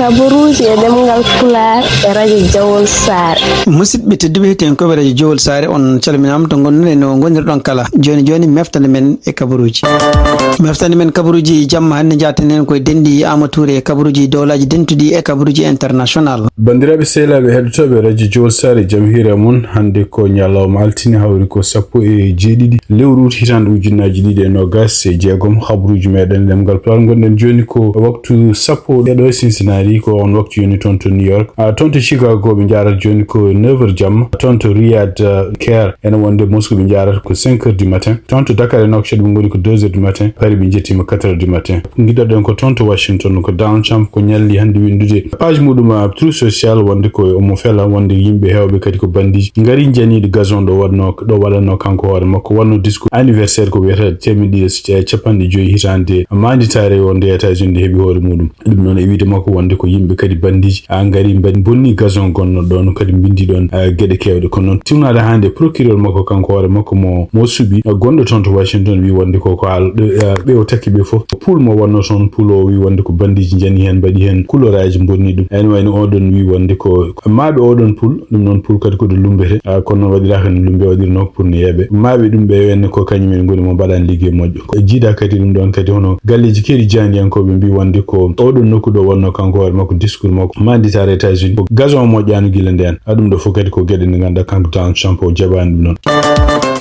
kaburuji e demgal pular e radio Jawol Sare. Musidɓe tedduɓe heten koɓe radio Jawol Sare on calminama to gonɗen no gonirɗon kala joni meftande men e kabaruji. Meftande men kabaruji jamma hande jaten koye dendi Amatoure e kabaruji dowlaji dentuɗi e kabaruji international. Bandiraɓe sehlaɓe heɗotoɓe radio Jawol Sare jam hiire mon hande ko ñalawma altine hawri ko 17 lewru hitande ujunnaji 2026 habaruji meɗen demgal pular gonɗen joni ko waktu 10 ɗeɗo Cincinnati ko on waktu joni toon to New York toon to Chicago ɓe jarata joni ko 9h jamma toon to Riyadh Caire ene wonde Moscou ɓe jarata ko 5h du matin toon to Dakar e Nouakchott ɓe goni ko 2h du matin Paris ɓe jettima 4h du matin guiɗoɗen ko toon to Washington ko Donald Trump ko ñalli hande windude page muɗum Truth Social wonde ko omo fela wonde yimɓe hewɓe kadi ko bandiji ngari janiɗo gazon ɗo waɗanno kanko hoore makko wanno discours anniversaire ko wiyata temedde capanɗe joyi hitande manditare wonde États-Unis heeɓi hoore muɗum ɗum noon e wiide makko wonde ko yimɓe kadi bandiji ngari bonni gazon gonno ɗon kadi bindi ɗon gueɗe kewɗe kono noon timnade hande procureur makko kanko hoore makko mo suuɓi gonɗo toon to Washington wi wonde ko ɓe o takki ɓe foof pool mo wonno toon pool o wi wonde ko bandiji jani hen mbaɗi hen couleur aji bonni ɗum ene wayno oɗon wi wonde ko maaɓe oɗon pool ɗum noon pool kadi koɗo lumbete kono noon waɗiraka no lumbe waɗirno pour no yeeɓe maaɓe ɗum ɓe wenne ko kañumen goni mo mbaɗani liggey moƴƴo jiiɗa kadi ɗum ɗon kadi hono galleji keeɗi jandiyankoɓe mbi wonde ko oɗon nokku ɗo wonno kanko hoore makko discours makko manditare États-Unis ko gazon moƴƴano guila nden ɗum ɗo fof kadi ko gueɗe nde ganduɗa kanko Donald Trump o jaɓani ɗum noon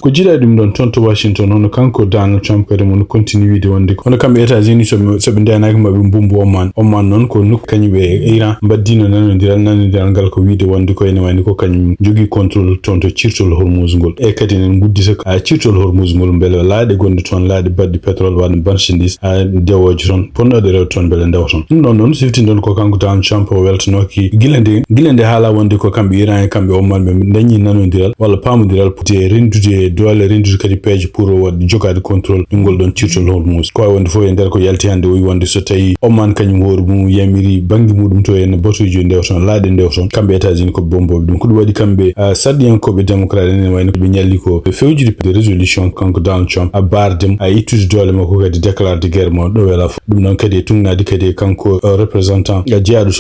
ko jiiɗa ɗum ɗon toon to Washington hono kanko Donald Trump kadi mono continue wiide wonde hono kamɓe États-Unis soɓe ndenaki maɓe mbumbu Oman noon ko nokku kañuɓe e Iran mbaddino nanodiral ngal ko wiide wonde ko ene wayno ko kañum jogui contrôle toon to cirtol Hormuz ngol e kadi enen guddita cirtol Hormuz ngol beele laaɗe gonɗe toon laaɗe badɗe pétrole waɗa marchandise dewoje toon ponnoɗe rewde toon beele ndewa toon ɗum ɗon noon sifti ɗon ko kanko Donald Trump o weltanoki guila nde haala wonde ko kamɓe Iran e kamɓe Oman ɓe dañi nanodiral walla pamodiral de rendude doole rendude kadi peeje pour wadde jogade contrôle ɗingol ɗon cirtol Hormuz ko wonde fof e nder ko yalti hande o wi wonde so tawi Oman kañum hoore mum yamiri banggue muɗum to ene batuji ndewa toon laaɗe ndewa toon kamɓe États-Unis ko bomboɓe ɗum ko ɗum waɗi kamɓe sardiyankoɓe démocrate ene wayno ɓe ñalli ko fewjude de résolution kanko Donald Trump bardem ittude doole makko kadi déclare de guerre mo ɗo wela fof ɗum noon kadi e tugnade kadi kanko représentant jeyaɗo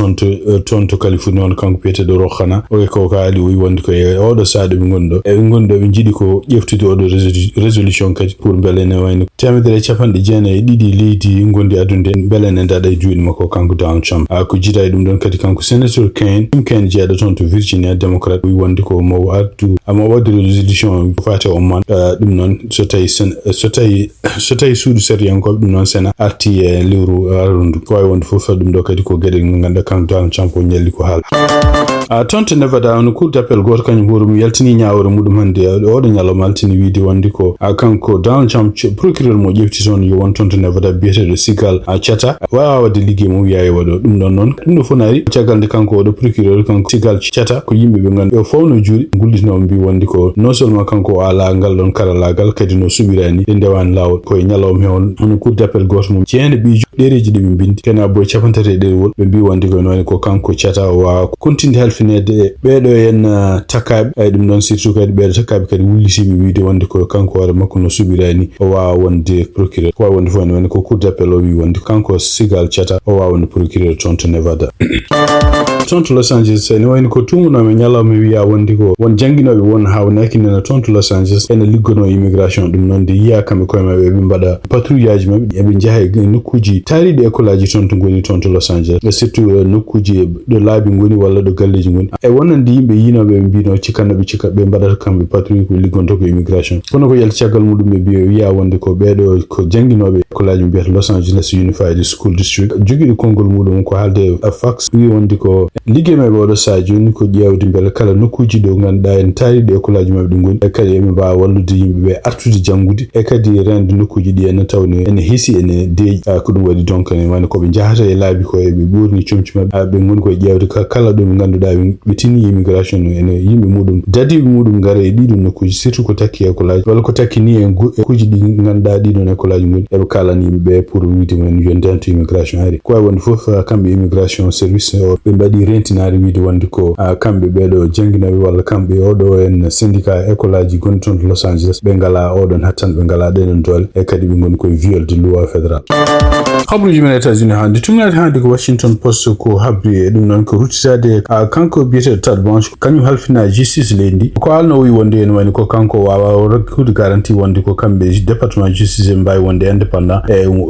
toon to Californie on kanko piyeteɗo Rokhana o ko haali o wi wonde ko e oɗo saade ɓe goni ɗo eɓe goni ɗo ɓe jiiɗi ko ƴeftude oɗo résolution kadi pour beele ene wayno 192 leydi gondi adunde beele ene daɗa e juuɗe makko kanko Donald Trump ko jiiɗa e ɗum ɗon kadi kanko sénateur Tim Kaine jeyaɗo toon to Virginia démocrate wi wonde ko mo wadde résolution fate Oman ɗum noon so tawi suudu sériyankoɓe ɗum noon sena arti e lewru arundu ko wawi wonde fof ɗum ɗo kadi ko gueɗe ganduɗa kanko Donald Trump o ñalli ko haala toon to Nevada no cour d'appel goto kañum hoore mum yaltini ñawore muɗum hande oɗo ñalawma altini wiide wonde ko kanko Donald Trump procureur mo ƴefti toon yo won toon to Nevada biyeteɗo Sigal Chata wawa wadde liggey mum wiya e waɗo ɗum ɗon noon ɗum ɗo fof naari caggal nde kanko oɗo procureur kanko Sigal Chata ko yimɓe ɓe ganduɗa o fawno juuɗe gullitinoɓe mbi wonde ko non seulement kanko o ala ngal ɗon karallagal kadi no suɓirani ɗe ndewani lawol koye ñalawma hewon hono cour d'appel goto mum jeende ɓiijo ɗereji ɗi ɓe bindi kene boye 33 ɗerewol ɓe mbi wonde ko noon ko kanko Chata o wawa continde halfinede ɓeɗo hen takkaɓe ɗum noon surtout kadi ɓeɗo takkaɓe kadi wullitiɓe wiide wonde ko kanko hoore makko no suɓirani o wawa wonde procureur ko wawi wonde fof ene wonde ko cour d'appel o wi wonde kanko Sigal Chata o wawa wonde procureur toon to Nevada toon to Los Angeles ene wayno ko tumunoɓe ñalawma wiya wonde ko won jangguinoɓe won hawnaki nena toon to Los Angeles ene liggono immigration ɗum noon de yiya kamɓe koye mabɓe ɓe mbaɗa patrouille aji mabɓe eɓe jaaha e nokkuji taariɗe école aji toon to goni toon to Los Angeles surtout nokkuji ɗo laabi goni walla ɗo galleji goni e wonande yimɓe yinoɓe ɓe mbino cikkannoɓe ɓe mbaɗata kamɓe patrouille ko liggonto ko immigration kono ko yalti caggal muɗum ɓe mbi wiya wonde ko ɓeɗo ko jangguinoɓe école aji mbiyata Los Angeles Unified School District joguiɗo konngol muɗum ko haalde fax wi wonde ko liggey mabɓe oɗo saha joni ko ƴewde beele kala nokkuji ɗo ganduɗa en taariɗe école aji mabɓe ɗi goni e kadi eɓe mbawa wallude yimɓeɓe artude janggude e kadi rende nokkuji ɗi ene tawne ene hiisi ene deeƴi ko ɗum waɗi donc ene wayno koɓe jahata e laabi ko eɓe ɓurni comci mabɓe ɓe goni koye ƴewde kala ɗo ɓe ganduɗa ɓe tini immigration ene yimɓe muɗum dadiɓe muɗum gara e ɗiɗon nokkuji surtout ko takki école aji walla ko takki ni e kuuji ɗi ganduɗa ɗiɗon école aji goni eɓe kalani yimɓeɓe pour wiide men yo ndentu immigration ari ko wawi wonde foof kamɓe immigration service o ɓe mbaɗi rentinade wiide wonde ko kamɓe ɓeɗo jangguinoɓe walla kamɓe oɗo en syndicat école aji goni toon to Los Angeles ɓe ngala oɗon hattan ɓe ngala ɗeɗon doole e kadi ɓe goni koye viol de loi fédéral habruji men États-Unis hande tumnade hande ko Washington Post ko habri dum non ko ruttade kanko biete Ted Blanche kanyu halfina justice lendi ko alno wi wonde en wani ko kanko wawa rakkude garantie wonde ko kambe département justice mbay wonde indépendant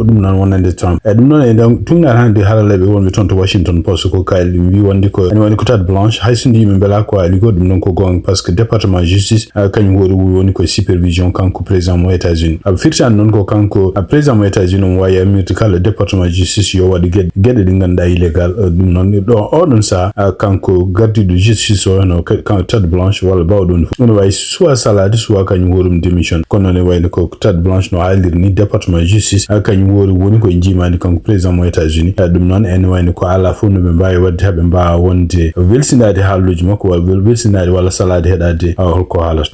dum non wonande Trump dum non en tumnade hande halalabe wonbe ton to Washington Post ko kayli wi wonde ko en wani ko Ted Blanche haysindi men bela ko ali ko dum non ko gong parce que département justice kanyu woni ko supervision kanko président mo États-Unis firtan non ko kanko président mo États-Unis waye americal département justice yo wadi gede di nganda illegal dum non do odon sa kanko gardi de justice o no kan Ted Blanche wala bawdon no way soit salade soit kanyu worum démission kono ne way ko Ted Blanche no halir ni département justice kanyu wori woni ko njimani kanko président mo États-Unis dum non en way ko ala fu no be mbay wadde habe mba wonde welsinade haluji mako wala welsinade wala salade hedade ko halat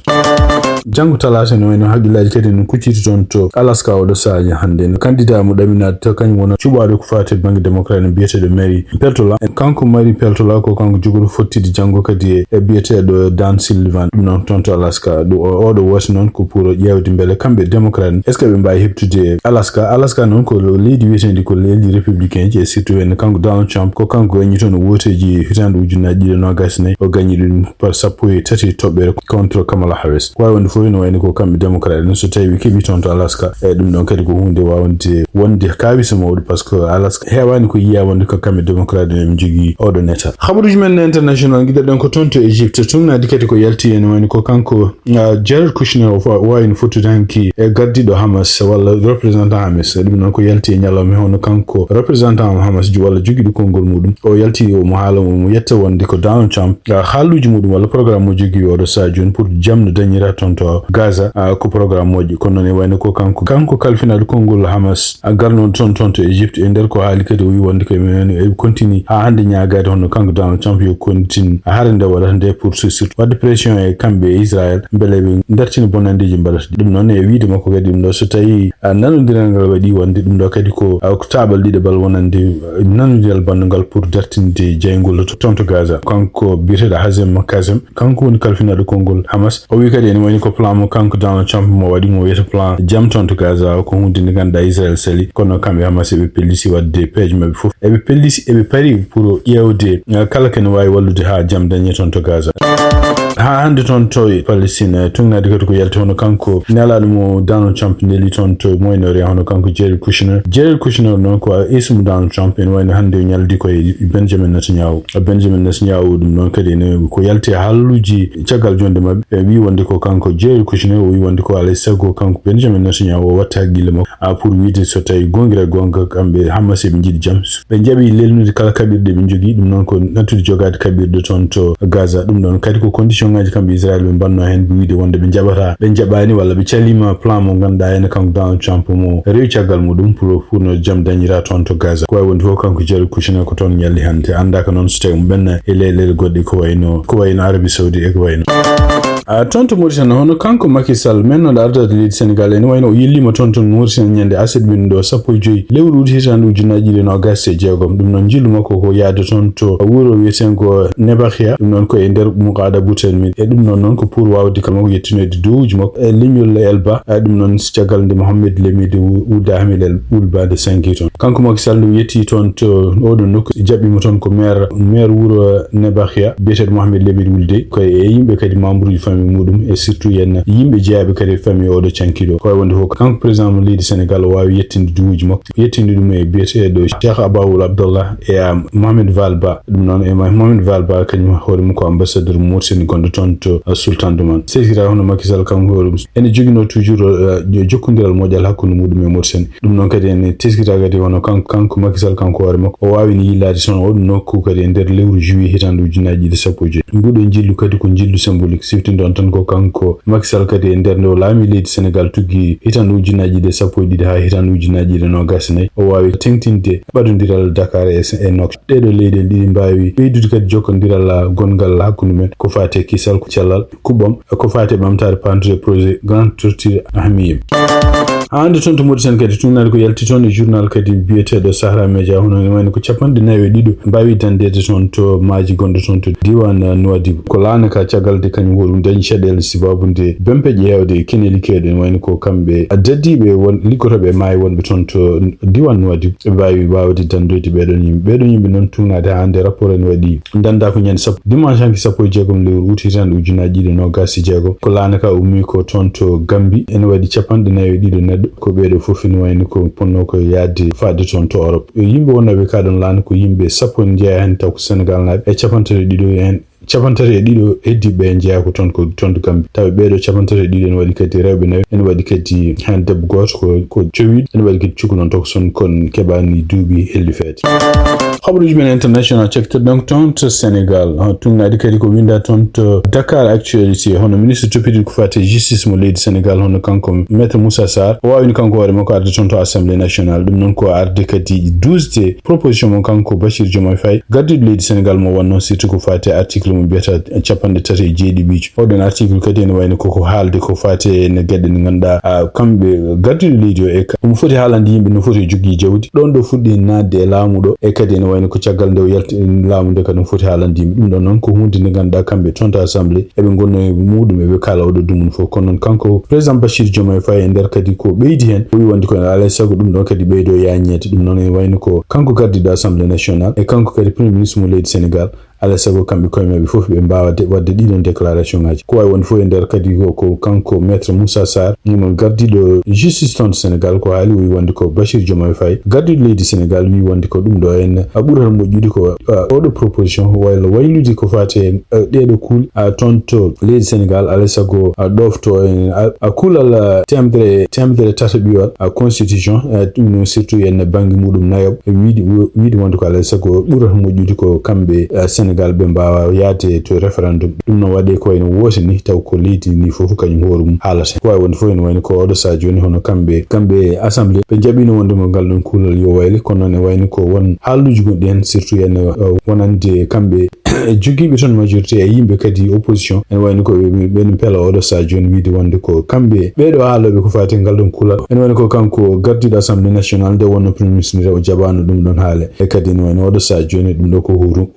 jangu talata no en hagilaji kede no kuciti ton to Alaska o do saaji hande no candidat mo damina to kany wona cubaade ko faate bangi démocrate no biete de Mary Peltola en kanko Mary Peltola ko kanko jogodo fottidi jango kadi e biete do Dan Sullivan non ton to Alaska do odo was non ko pour yewdi mbele kambe démocrate est ce que be mbay hebtude Alaska non ko leydi wietende ko leydi républicain je surtout en kanko Donald Trump ko kanko gagni ton woteji hitandu ujunaji no gasne o gagni dum par sappoe tati tobbere contre Kamala Harris ko woni fo no wayni ko kambe démocrate no so tawi kebi ton to Alaska e dum non kadi ko hunde wonde kaabisa mawdu parce que Alaska hewani ko yiya wonde ko kambe démocrate en jogi odo neta haburuji men international gida don ko tonto Egypt tumna dikati ko yalti en wani ko kanko Jared Kushner of wine fotu danki e gardido Hamas wala representant Hamas dum non ko yalti nyalome hono kanko representant Hamas wala jogi du kongol mudum o yalti o mo haala mo yetta wonde ko Donald Trump haluji mudum wala programme mo jogi odo sa jon pour jamno dañira tonto Gaza ko programme moji kono ne wayno ko kanko kalfina du kongol Hamas garno tonto Egypt e nder ko haali kadi wi wonde ko men continue ha hande nyaagaade hono kanko Donald Trump yo continue harande wala nde pour surtout wadde pression e kambe Israel mbele be ndartini bonandeji mbalata dum non e wiide makko kadi dum do so tawi nanodirangal wadi wonde dum do kadi ko tabal dide bal wonande nanodiral bangal pour dartinde jaygol tonto Gaza kanko biireda Hazem Kazem kanko woni kalfina du kongol Hamas o wi kadi en woni ko plan mo kanko Donald Trump mo wadi mo wiyata plan jam tonto Gaza ko hunde ni ganda Israel sali kono kambe Hamas be pelisi wadde page mabbe fof e be pelisi e be pari pour yewde kala ken way wallude ha jam dañe tonto Gaza ha hande tonto Palestine tungna de ko yalti hono kanko nalaado mo Donald Trump neli tonto moynore hono kanko Jared Kushner non ko ismu Donald Trump en wayno hande nyaldi ko Benjamin Netanyahu dum non kadi ne ko yalti halluji ciagal jonde mabbe wi wonde ko kanko Jared Kushner wi wonde ko ala sago kanko Benjamin Netanyahu watta gile mo pour wiide so tawi gongira gonga kambe Hamas be jidi jam be jabi lelnude kala kabirde be jogi dum non ko natude jogade kabirde tonto Gaza dum non kadi ko condition ngaji kambe Israel be banno hen be wiide wonde be jabata be jabani walla be calima plan mo ganda en kanko Donald Trump mo rewi ciagal mudum pour no jam dañira tonto Gaza ko wonde fo kanko Jared Kushner ko ton yalli hande anda ko non so tawi benna e lelel goddi ko wayno Arabie Saoudi e ko wayno tonto Mauritanie hono kanko Macky Sall menno arda de Senegal en wayno yillima tonto Mauritanie nyande asid bindo sappo joyi lewru hitandu ujunaji le no gasse jeegom dum non jillu makko ko yaade tonto wuro wietengo Nebakhia dum non ko e nder muqada butel min e dum non ko pour wawde kala yettinede dowuji makko e lignol Elba dum non ciagal de Mohamed Lemide Ouda Hamid El Oulba de 5 ton kanko Macky Sall yetti tonto odo nokku jabbimo ton ko maire wuro Nebakhia biete Mohamed Lemide Oulde ko e yimbe kadi membre famille mudum e surtout yenna yimbe jeyabe kadi famille odo cankido ko wonde ho kanko président mo leydi Sénégal wawi yettinde duuji makko yettinde dum e biete do Cheikh Abaoul Abdallah e Mohamed Valba dum non e Mohamed Valba kanyum hoore ko ambassadeur Mauritanie gondo tonto Sultan Douman sesira hono Macky Sall kanko hoore en jogino toujours jokkondiral modjal hakkunde mudum e Mauritanie dum non kadi en teskita kadi hono kanko Macky Sall kanko hoore makko o wawi ni yillade son o nokku kadi nder lewru juillet hitandu ujunaji de sappo joyi mbudo jillu kadi ko jillu symbolique siftinde ton ko kanko Macky Sall kadi nder no laami leydi Sénégal tuggi hitandu ujunaji de sappo didi ha hitandu ujunaji de no gasne o wawi tengtinde badodiral Dakar e nok dedo leydi didi mbawi beydude kadi jokkondiral gongal hakkunde men ko fate kisal ko cellal kubom ko fate bamtare pantude projet Grand Tortue Ahmiyim ande ton to modi kadi tunal ko yalti ton journal kadi biyeteɗo Sahara Media hono wayno ko capanɗe nayi ɗiɗo mbawi dandede ton to maaji gonɗo ton to diwan Nouadhibou ko laana ka caggalde kañum hoɗum dañi caɗele sibabude bempe ƴeewde keneli kewɗen wayno ko kamɓe daddiɓe won liggotoɓe maayi wonɓe ton to diwan Nouadhibou ɓe mbawi wawde dandoyde ɓeɗon yimɓe noon tunade ha hande rapport en waɗi danda ko ñande sappo dimanche hanki 16 lewru août hitande ujunaji ɗiɗi nogas e jeegom ko laana ka ummi ko ton to Gambie ene waɗi capanɗe nayi ɗiɗo neɗɗo ko ɓeɗo foof ene wayno ko ponno ko yaadde fadde ton to Europe yimɓe wonnoɓe kaɗon laana ko yimɓe sappo en jeeya hen taw ko Sénégal naɓe e capantato ɗiɗo hen capantati e ɗiɗo heddiɓe en jeeya ko ton to Gambie tawi ɓeɗo capantati e ɗiɗo ene waɗi kadi rewɓe nayi ene waɗi kadi hen debbo goto ko cowiɗo ene waɗi kadi cukalon tokson kon keɓani duuɓi helli feete habaruji men international cektor donc ton to Sénégal tungnaɗi kadi ko winda ton to Dakar Actualité hono ministre toppitiɗo ko fate justice mo leydi Sénégal hono kanko maître Moussa Sarr o wawino kanko hoore makko arde ton to assemblée nationale ɗum noon ko arde kadi 12 proposition mo kanko Bachir Diomaye Faye gaddiɗo leydi Sénégal mo wonno surtout ko fate article mo mbiyata capanɗe tati e jeeɗiɗijo oɗon article kadi ene wayno koko haalde ko fate ne gueɗe nde ganduɗa kamɓe gaddiɗo leydi o e ɗum foti haalande yimɓe no foti jogui jawdi ɗon ɗo fuɗɗi nadde e laamu ɗo e kadi ene wayno ko caggal nde o yalti laamu nde kadi ɗum foti haalande yimɓe ɗum ɗon noon ko hunde nde ganduɗa kamɓe toon to assemblée eɓe gonno e muɗum eɓe kala oɗo dumum fof kono noon kanko président Bachir Diomaye Faye e nder kadi ko ɓeydi hen o wi wonde ko alay saago ɗum ɗon kadi ɓeydo yañede ɗum noon e wayno ko kanko gardiɗo assemblée nationale e kanko kadi premier ministre mo leydi Sénégal ala sago kamɓe koye maɓɓe fof ɓe mbawa wadde ɗiɗon déclaration ngaji ko wawi wonde fof e nder kadi ko kanko maître Moussa Sarr mo gardiɗo justice ton Sénégal ko haali o wi wonde ko Bachir Diomaye Faye gardiɗo leydi Sénégal wi wonde ko ɗum ɗo en ɓurata moƴƴude ko oɗo proposition wayla waylude ko fate ɗeɗo kuul toon to leydi Sénégal ala sago ɗofto en kuulal temedere tata ɓiwal constitution ɗum noon surtout en banggue muɗum nayoɓ wiide wonde ko ala sago ɓurata moƴƴude ko kamɓe Sénégal ɓe mbawa yaade to référendum ɗum noon waɗe ko ene wooti ni taw ko leydi ni fof kañum hoore mum haalata ko wawi wonde fof ene wayno ko oɗo sa joni hono kamɓe assemblée ɓe jaɓino wonde mo ngal ɗon kuulal yo wayle kono noon e wayno ko won haalluji goɗɗi hen surtout en wonande kamɓe jogiiɓe toon majorité e yimɓe kadi opposition ene wayno ko ɓen pela oɗo sa joni wiide wonde ko kamɓe ɓeɗo haaloɓe ko fati ngal ɗon kuulal ene wayno ko kanko gardiɗo assemblée nationale nde wonno premier ministre o jaɓano ɗum ɗon haale e kadi ene wayno oɗo sa joni ɗum ɗo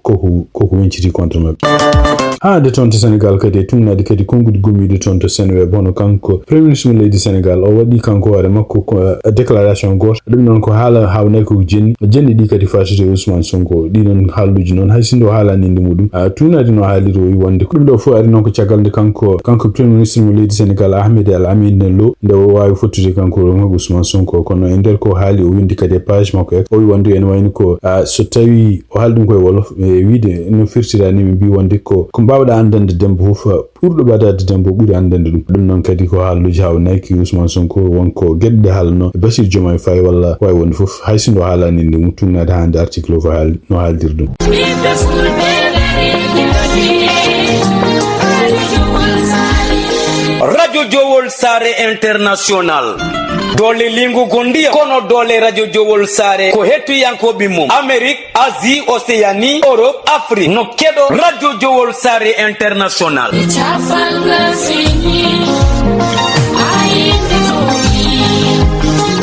koko wenciti contre mabɓe de toon to Sénégal kadi tumnade kadi konngudi gommiɗo toon to Seneweb hono kanko premier ministre mo leydi Sénégal o waɗi kanko hoore makko ko déclaration goto ɗum noon ko haala hawnay ko jenni ɗi kadi fatete Ousmane Sonko ɗiɗon haalluji noon hay sindo haalani inde muɗum tunade no haaliri o wi wonde ɗum ɗo fof ari noon ko caggal nde kanko premier ministre mo leydi Sénégal Ahmed Al Amine Lo nde o wawi fottude kanko Ousmane Sonko kono e nder ko haali o windi kadi e page makko o wi wonde ene wayno ko so tawi o haali ɗum koye wolof e wiide no firtirani mi mbi wonde ko mbawɗa andande dembo fof ɓurɗo ɓadade dembo ɓuuri andande ɗum noon kadi ko haalluji hawnayki Ousmane Sonko wonko gueɗe ɗe haalno Bachir Diomaye Faye walla wawi wonde fof hay sindo haalani nde mum tumnade hande article o ko no haaldir ɗum Radio Jowol Sare International dole lingu gondia kono dole Radio Jowol Sare ko hettuyankoɓe mum Amérique, Asie, Océanie, Europe, Afrique no keɗo Radio Jowol Sare International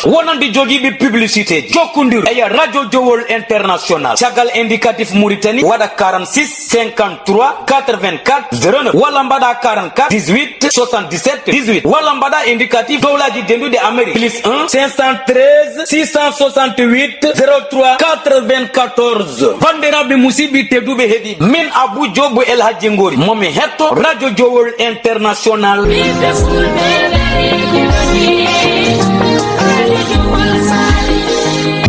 wonande jogiiɓe publicité jokkodir eya Radio Jowol International caggal indicatif Mauritanie waɗa 46 53 84 09 walla mbaɗa 44 18 77 18 walla mbaɗa indicatif dowlaji dendude Amérique plus 1 513 668 03 94 bandiraɓe musidɓe tedduɓe heeɗiɓe min Abou Diobo El Hadji Ngori momi hetto Radio Jowol International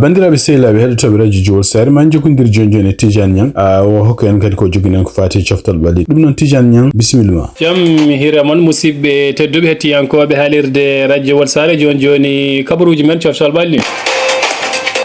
bandiraɓe sehilaɓe heɗotoɓe radio Jowol Sare ma jokkodir joni e Tidiane Niang o hokka en kadi ko joguinen ko fati coftal ɓaɗi ɗum noon Tidiane Niang bisimilla jaam hira moon musidɓe tedduɓe hettiyankoɓe haalirde radio Jowol Sare joni kabaruji men coftal ɓalni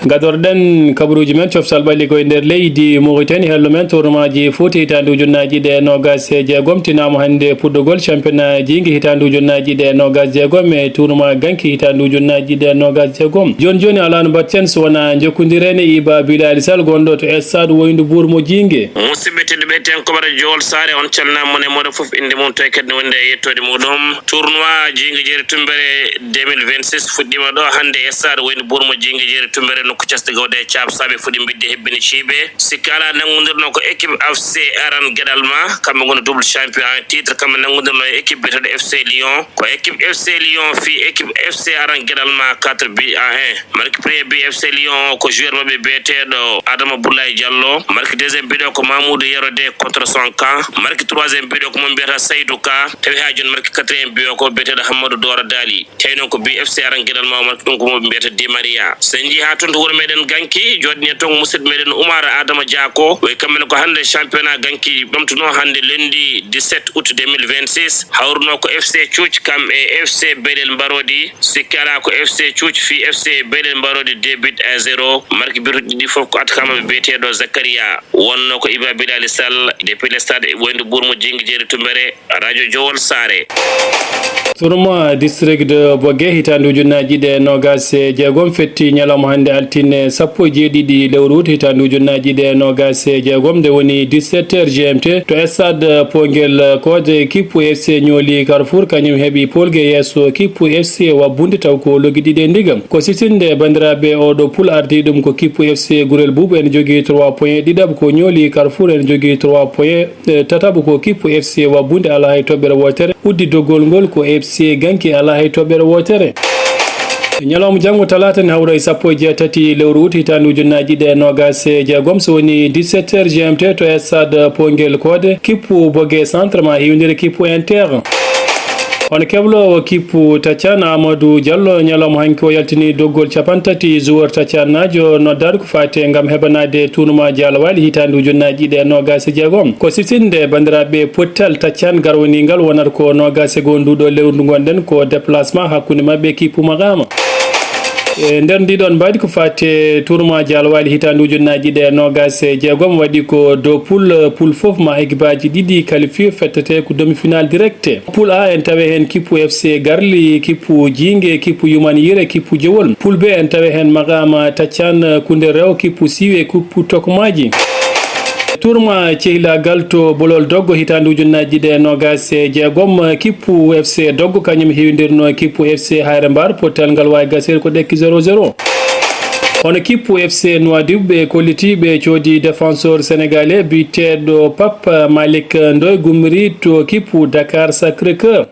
gadorden kabruji men coftal balli ko nder leydi Mauritanie hello men tournamaji foti hitandu junnaji de nogas jeegom tinama hande puddugol championnat jingi hitandu junnaji de nogas jeegom e tournament ganki hitandu junnaji de nogas jeegom joni alano batten so wana jokkundirene iba bilal sal gondo to stade woyndu burmo jingi musidɓe tedduɓe ten kobara jowol sare on calnamone moɗon foof inde mum tawi kadi ne wonde e yettode muɗum tournoi jingi jeeri tumbere 2026 fuɗɗima ɗo hande e stade woyndu burmo jingi jeeri tumbere nokku casde gawde e caabsaɓe fuɗi bidde hebbini ciiɓe sikki ala nangodirno ko équipe FC aran gueɗal ma kamɓe gona double champion en titre kamɓe nangodirno e équipe biyetoɗo FC Lyon ko équipe FC Lyon fi équipe FC aran gueɗal ma 4 buts à 1 marque premier but FC Lyon ko joueur mabɓe biyeteɗo Adama Boulaye Diallo marque deuxième but ko Mamoudou Yerode contre son camp marque troisième but ko mo mbiyata Saydou Ka tawi ha joni marque quatrième but ko biyeteɗo Hammadou Dora Dali tawi noon ko but FC aran gueɗal ma marque ɗum ko mo mbiyata Di Maria sen jii ha toon to wuuro meɗen ganki joɗini toon musidɗo meɗen Oumar Adama Diako way kamɓene ko hande championnat ganki ɓamtuno hande lundi 17 août 2026 hawruno ko FC Cuuc kam e FC Belel Mbarodi sikki ala ko FC Cuuc fi FC Belel Mbarodi 2 buts à 0 marque biruji ɗi foof ko atakama biyeteɗo Zakaria wonno ko Iba Bilal Sall depuis le stade woyndu burmo jingi jeeri tumbere radio Jowol Sare tournoi district de Bogue hitandu junnaji de nogas jeegom fetti ñalawma hande altine sappo jeeɗiɗi lewru hitandu junnaji de nogas jeegom nde woni 17h GMT to stade Pongel kode kippu FC ñooli Carrefour kañum heeɓi polgue yesso kippu FC wabbunde taw ko logiɗiɗe ndigam ko sitinde bandiraɓe oɗo poule ardi ɗum ko kippu FC Gurel Boubou en jogui 3 points ɗiɗaɓe ko ñooli Carrefour en jogui 3 points tataɓe ko kippu FC wabbunde ala hay toɓɓere wotere uddi doggol ngol ko FC ganki ala hay toɓɓere wotere ñalawma janggo talata ne hawra e sappo e jeetati lewru août hitandu junnaji ɗe nogas jeegom so woni 17h GMT to stade Pongel kode kippu Bogue centre ma hiwdiri kippu Inter on keblo kippu Tatian Amadou Diallo ñalawma hanki o yaltini doggol capantati joueur Tatian najo noddade ko fate gam heɓanade tournoi jalawali hitandu junnaji ɗe nogas jeegom ko sitinde bandiraɓe pottal Tatian garwonigal wonata ko nogas gonduɗo lewru gonɗen ko déplacement hakkude mabɓe kippu Magama nder ndiɗon mbaɗi ko fate tournoi jalawali hitandu junnaji ɗe nogas jeegom waɗi ko dow poule foof ma équipe aji ɗiɗi qualifié fettete ko demi final direct poule A en tawe hen kippu FC Garli kippu Jingue kippu Yuman Yire kippu Jowol poule B en tawe hen Magama Tatian Koundé Rew kippu Siwe kippu Tokmaji tournoi cehilagal to bolol doggo hitandu junnaji ɗe nogas jeegom kippu FC doggo kañum hewidirno kippu FC Hayre Mbar pottal ngal wawi gasere ko ɗekki 0-0 hono kippu FC Nouadhibou kollitiɓe coodi défenseur sénégalais biteɗo Pape Malick Ndoye gummiri to kippu Dakar Sacré-Cœur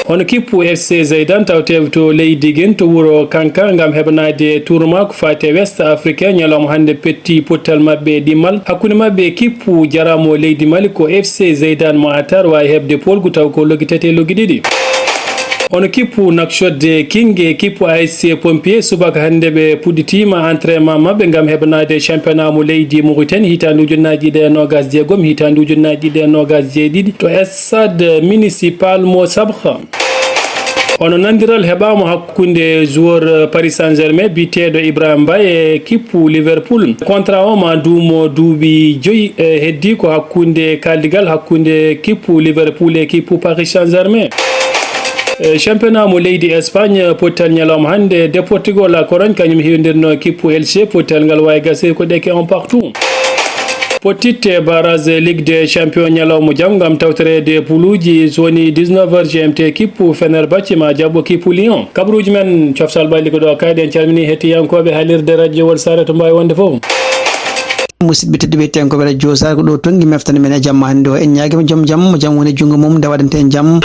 hono kippu FC Zeydan tawteɓe to leydi Guine to wuuro Kanka gam heɓanade tournoi ko fate West Africain ñalawma hande petti pottal mabɓe ɗimmal hakkude mabɓe kippu jaramo leydi Mali ko FC Zeydan mo Atar wawi hebde polgu taw ko logui tati logui ɗiɗi hono kippu Nouakchott King e kippu ASC Pompier subaka hande ɓe pudditima entraînement mabɓe gam heɓanade championnat mo leydi Mauritanie hitandu junnaji ɗe nogas jeegom hitandu junnaji ɗe nogas jeeɗiɗi to stade municipal mo Sabha hono nandiral heɓama hakkude joueur Paris Saint-Germain biteɗo Ibrahima Mbaye e kippu Liverpool contrat o ma duumo duuɓi 5 heddi ko hakkude kaldigal hakkude kippu Liverpool e kippu Paris Saint-Germain championnat mo leydi Espagne pottal ñalawma hande Deportivo La Corogne kañum hewndirno kippu Elche pottal ngal wawi gasede ko ɗeke 1 partout pottitte barrage Ligue des Champions ñalawma jam gam tawtorede puluji soni 19h GMT kippu Fenerbahce ma jabbo kippu Lyon kabruji men coftal ɓalli ko ɗo kayɗe en calmini hettiyankoɓe haalirde radio Wol Sare to mbawi wonde foof musidɓe tedduɓe tenkoɓe radio Sare ko ɗo tonggui meftani men e jamma hande o en ñaguima joom jaam mo jaam woni jungo mum nde waɗante en jaam